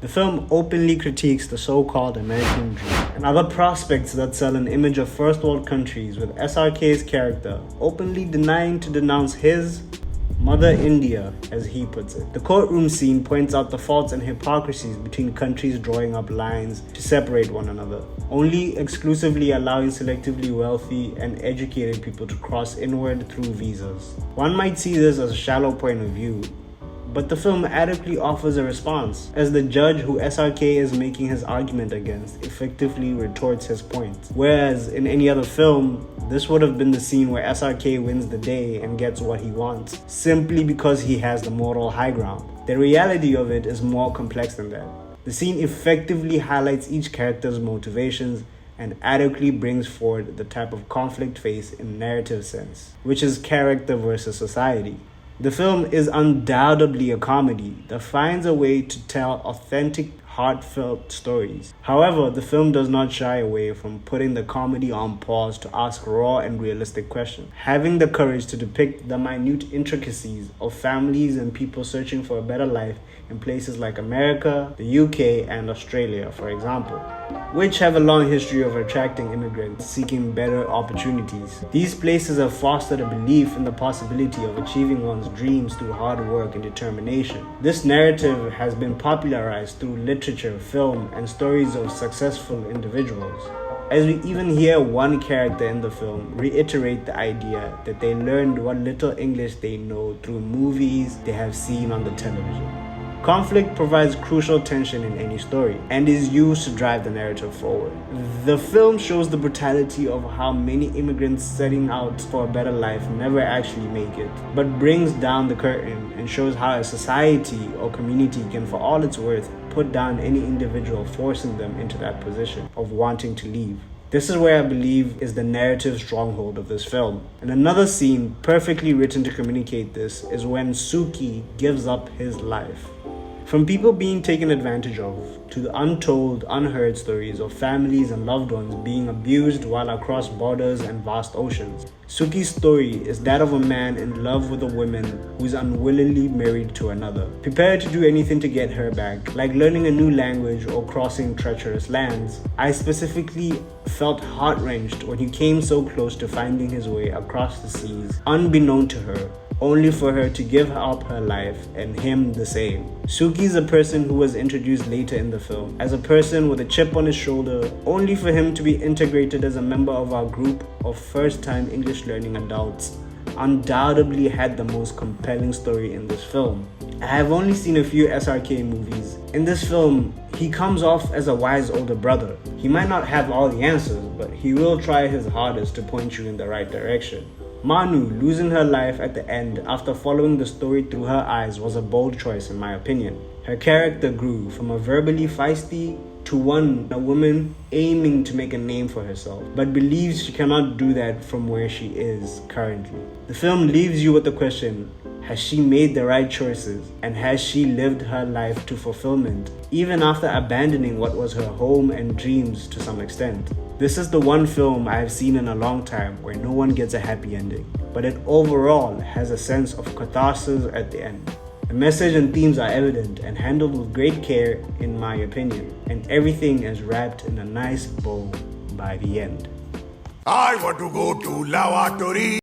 The film openly critiques the so-called American dream and other prospects that sell an image of first world countries, with SRK's character openly denying to denounce his Mother India, as he puts it. The courtroom scene points out the faults and hypocrisies between countries drawing up lines to separate one another, only exclusively allowing selectively wealthy and educated people to cross inward through visas. One might see this as a shallow point of view, but the film adequately offers a response, as the judge who SRK is making his argument against effectively retorts his point. Whereas in any other film, this would have been the scene where SRK wins the day and gets what he wants, simply because he has the moral high ground. The reality of it is more complex than that. The scene effectively highlights each character's motivations and adequately brings forward the type of conflict faced in narrative sense, which is character versus society. The film is undoubtedly a comedy that finds a way to tell authentic, heartfelt stories. However, the film does not shy away from putting the comedy on pause to ask raw and realistic questions, having the courage to depict the minute intricacies of families and people searching for a better life in places like America, the UK, and Australia, for example, which have a long history of attracting immigrants seeking better opportunities. These places have fostered a belief in the possibility of achieving one's dreams through hard work and determination. This narrative has been popularized through literature, film, and stories of successful individuals, as we even hear one character in the film reiterate the idea that they learned what little English they know through movies they have seen on the television. Conflict provides crucial tension in any story and is used to drive the narrative forward. The film shows the brutality of how many immigrants setting out for a better life never actually make it, but brings down the curtain and shows how a society or community can, for all it's worth, put down any individual forcing them into that position of wanting to leave. This is where I believe is the narrative stronghold of this film. And another scene perfectly written to communicate this is when Suki gives up his life. From people being taken advantage of, to the untold, unheard stories of families and loved ones being abused while across borders and vast oceans, Suki's story is that of a man in love with a woman who is unwillingly married to another, prepared to do anything to get her back, like learning a new language or crossing treacherous lands. I specifically felt heart-wrenched when he came so close to finding his way across the seas, unbeknown to her, only for her to give up her life and him the same. Suki is a person who was introduced later in the film as a person with a chip on his shoulder, only for him to be integrated as a member of our group of first-time English learning adults. Undoubtedly had the most compelling story in this film. I have only seen a few SRK movies. In this film, he comes off as a wise older brother. He might not have all the answers, but he will try his hardest to point you in the right direction. Manu losing her life at the end after following the story through her eyes was a bold choice in my opinion. Her character grew from a verbally feisty to a woman aiming to make a name for herself, but believes she cannot do that from where she is currently. The film leaves you with the question, has she made the right choices, and has she lived her life to fulfillment, even after abandoning what was her home and dreams to some extent? This is the one film I have seen in a long time where no one gets a happy ending, but it overall has a sense of catharsis at the end. The message and themes are evident and handled with great care in my opinion, and everything is wrapped in a nice bow by the end. I want to go to lavatory.